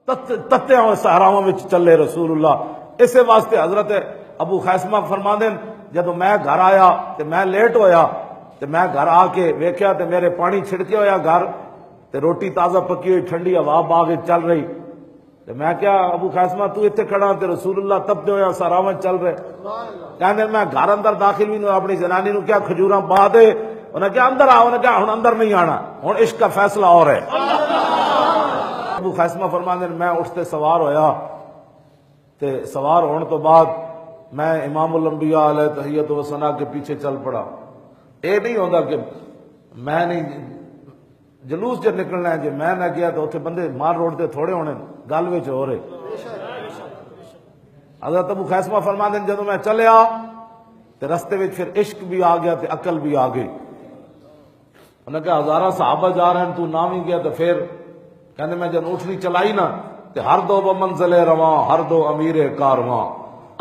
تتے ہوئے صحراؤں میں چلے رسول اللہ. اسے واسطے حضرت ابو خیسمہ فرماندے جدو میں گھر آیا تے میں لیٹ ہویا تے میں گھر آ کے ویکھیا تے میرے پانی چھڑکے ہویا گھر تے روٹی تازہ پکی ہوئی ٹھنڈی ہوا باغ چل رہی تے میں کیا ابو خیسمہ تو اتنے کھڑا تے رسول اللہ تپتے ہویا صحراؤں چل رہے. کہنے میں گھر اندر داخل بھی نہیں ہوا, اپنی جنانی نو کیا کھجوراں پا دے, انہیں کیا اندر آ, انہیں کیا ہن اندر نہیں آنا, ہن عشق کا فیصلہ اور ہے. ابو خیسمہ فرماندے میں اٹھتے سوار ہویا تے سوار ہونے تو بعد میں امام الانبیاء علیہ تحیت و ثنا کے پیچھے چل پڑا. یہ نہیں ہوتا کہ میں نہیں جلوس جب نکلنا ہے, جی میں نہ گیا تو اتنے بندے مار روڈ تے تھوڑے ہونے گل وچ ہو رہے. حضرت ابو خیسمہ فرماندے جدو میں چلیا تے رستے وچ پھر عشق بھی آ گیا تے عقل بھی آ گئی. انہوں نے کہا ہزارہ صحابہ جا رہے ہیں تو نہ بھی گیا تو پھر کہنے میں جب اٹھنی چلائی نا تے ہر دو بمنزل رواں ہر دو امیر کارواں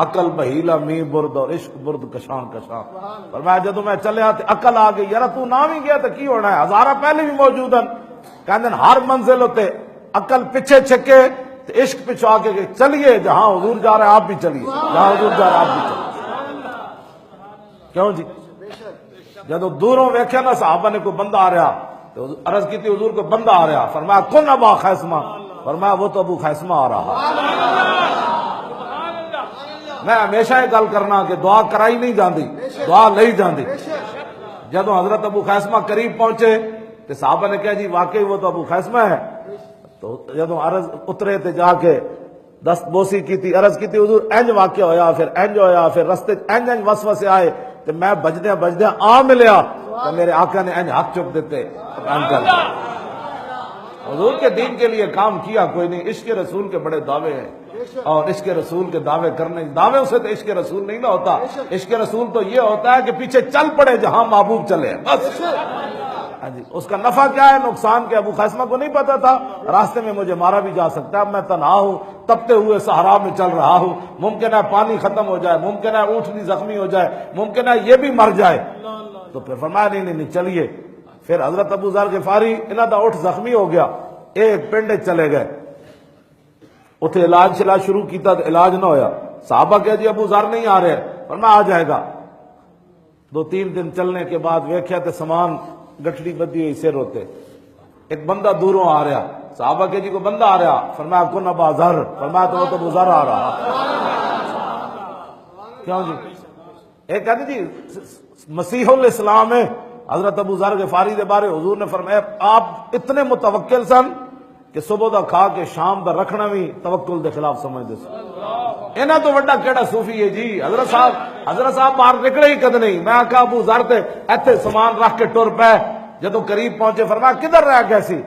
عقل بہیلا می برد اور عشق برد کشان کشان. پر میں جدو میں چلیا تے عقل آ گئی, یار تو نہ بھی گیا تو کی ہونا ہے, ہزارہ پہلے بھی موجود ہیں. کہنے ہر منزل ہوتے عقل پیچھے چھکے تے عشق پیچھے آ کے چلیے جہاں حضور جا رہے ہیں آپ بھی چلیے, جہاں حضور جا رہے ہیں آپ بھی چلیے. کیوں جی جدو دوروں ویکھیا نا صحابہ نے کوئی بندہ آ رہا تو عرض کی تھی حضور کو بندہ آ رہا, فرمایا کن ابا خیسمہ, فرمایا وہ تو ابو خیسمہ آ رہا. میں ہمیشہ یہ گل کرنا کہ دعا کرائی نہیں جاندی, دعا لئی جاندی. جدو حضرت ابو خیسمہ قریب پہنچے تو صحابہ نے کہا جی واقعی وہ تو ابو خیسمہ ہے. تو جدو عرض اترے تے جا کے دست بوسی کی تھی, عرض کی تھی حضور انج واقع ہویا, پھر انج ہویا, پھر رستے انج وسوسے آئے تو میں بجدے بجدے آ ملیا تو میرے آقا نے انج ہاتھ چپ دیتے. حضور کے دین کے لیے کام کیا کوئی نہیں, عشق رسول کے بڑے دعوے ہیں اور عشق رسول کے دعوے کرنے, دعوے سے تو عشق رسول نہیں نہ ہوتا. عشق رسول تو یہ ہوتا ہے کہ پیچھے چل پڑے جہاں محبوب چلے بس. جی اس کا نفع کیا ہے نقصان کیا, ابو خیسمہ کو نہیں پتا تھا راستے میں مجھے مارا بھی جا سکتا ہے, میں تنہا ہوں, تپتے ہوئے صحرا میں چل رہا ہوں, ممکن ہے پانی ختم ہو جائے, ممکن ہے اونٹنی زخمی ہو جائے, ممکن ہے یہ بھی مر جائے. تو پھر فرمایا نہیں چلیے. پھر حضرت ابو ذر غفاری انہاں دا اٹھ زخمی ہو گیا, ایک پنڈ چلے گئے, اتنے علاج شروع کیتا تو علاج نہ ہویا. صحابہ کہا جی ابو ذر نہیں آ رہے, فرمایا آ جائے گا. 2-3 دن چلنے کے بعد ویکھیا تے سامان گٹھڑی بدی ہوئی سر ہوتے, ایک بندہ دوروں آ رہا. صحابہ کہ جی کو بندہ آ رہا, فرمایا کن ابا ذر, فرمایا تو وہ تو ابو ذر آ رہا. کیوں جی ایک کہتے جی مسیح الاسلام ہے حضرت ابو ذر غفاری دے بارے حضور نے فرمایا آپ اتنے متوکل سن کہ صبح دا کھا کے شام دا رکھنا بھی توکل دے خلاف سمجھتے سن. انہاں تو وڈا کیڑا صوفی ہے جی. حضرت صاحب باہر نکلے ہی کد نہیں. میں کہا ابو ذر تے ایتھے سامان رکھ کے ٹر پے, جدو قریب پہنچے فرمایا کدھر رہ گیا سی,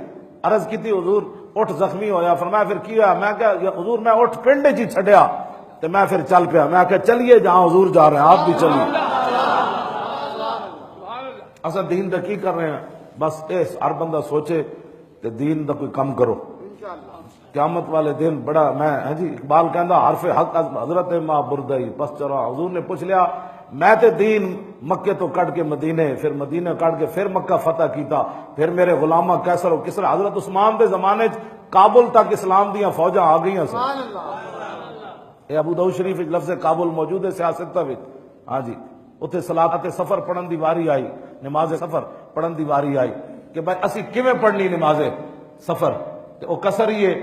عرض کی تھی حضور اٹھ زخمی ہویا. فرمایا پھر کیا, میں کہا حضور میں اٹھ پنڈ جی چھڈیا تے میں پھر چل پیا. میں کہا چلیے جہاں حضور جا رہے ہیں آپ بھی چلیے. اصل دین دا کی کر رہے ہیں, بس اس ہر بندہ سوچے کہ دین دا کوئی کم کرو. قیامت والے دن بڑا میں جی اقبال کہندا حرف حق حضرت ماں بردئی پس چرا. حضور نے پوچھ لیا میں تے دین مکے تو کٹ کے مدینے, پھر مدینے کٹ کے پھر مکہ فتح کیتا, پھر میرے غلامہ کیسر و کسرا. حضرت عثمان دے زمانے کابل تک اسلام دیاں فوجاں آ گئی ہیں. اے ابو داؤد شریف لفظ کابل موجود ہے سیاست دا وچ. ہاں جی اتنے صلاۃ سفر پڑھن دی واری آئی, نماز سفر پڑھن دی واری آئی کہ بھائی اسی کیویں پڑھنی نماز سفر, وہ کسر ہی ہے.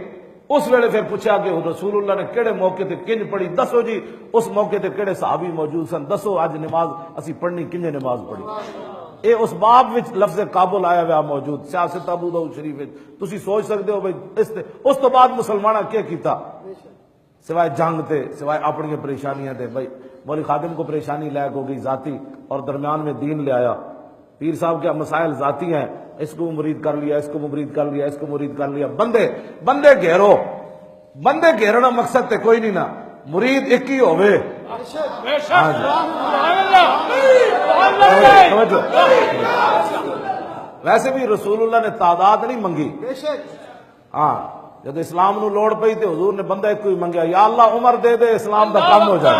اس ویلے پھر پوچھا کہ رسول اللہ نے کیڑے موقع تے کنج پڑھی, دسو جی اس موقع تے کیڑے صحابی موجود سن, دسو اج نماز اسی پڑھنی کنج نماز پڑھی. اے اس باب وچ لفظ کابل آیا ہوا موجود سیاست ابو داؤد شریف وچ. تسی سوچ سکتے ہو بھائی اس تو بعد مسلماناں کیا کیتا سوائے جنگ تے, سوائے اپنی پریشانیاں تے. بھائی مولوی خادم کو پریشانی لائق ہو گئی ذاتی, اور درمیان میں دین لے آیا. پیر صاحب کے مسائل ذاتی ہیں, اس کو مرید کر لیا, اس کو مرید کر لیا, اس کو مرید کر لیا. بندے گھیرو, بندے گھیرنا مقصد تے کوئی نہیں نا, مرید ایک ہی ہوئے. ویسے بھی رسول اللہ نے تعداد نہیں منگی. ہاں جب اسلام نو لوڑ پئی تے حضور نے بندہ ایک ہی منگیا, یا اللہ عمر دے دے اسلام دا کم ہو جائے.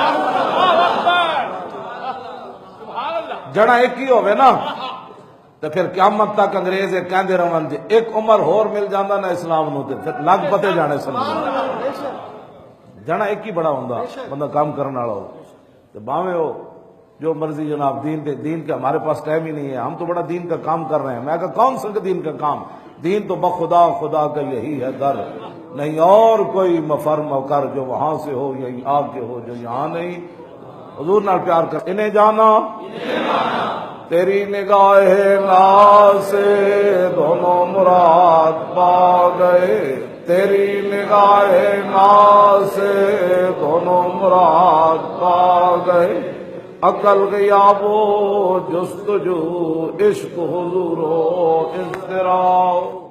جڑا ایک ہی ہوئے نا تو پھر قیامت تک انگریز یہ کہندے رہن جی ایک عمر ہور مل جاندہ نا اسلام نو تے پھر لگ پتے جانے سمجھ جانا ایک ہی بڑا ہوندا بندہ کام کرنے والا ہو تو باویں ہو جو مرضی جناب دین کے ہمارے پاس ٹائم ہی نہیں ہے، ہم تو بڑا دین کا کام کر رہے ہیں۔ میں کہا کون سا دین کا کام؟ دین تو بخدا خدا کا یہی ہے در، نہیں اور کوئی مفر مکر جو وہاں سے ہو یا آ کے ہو جو یہاں نہیں۔ حضور نال پیار کر انہیں جانا تیری نگاہ ناز سے دونوں مراد پا گئے، تیری نگاہ ناز سے دونوں مراد پا گئے، عقل غیاب و جستجو عشق حضور و اضطراب۔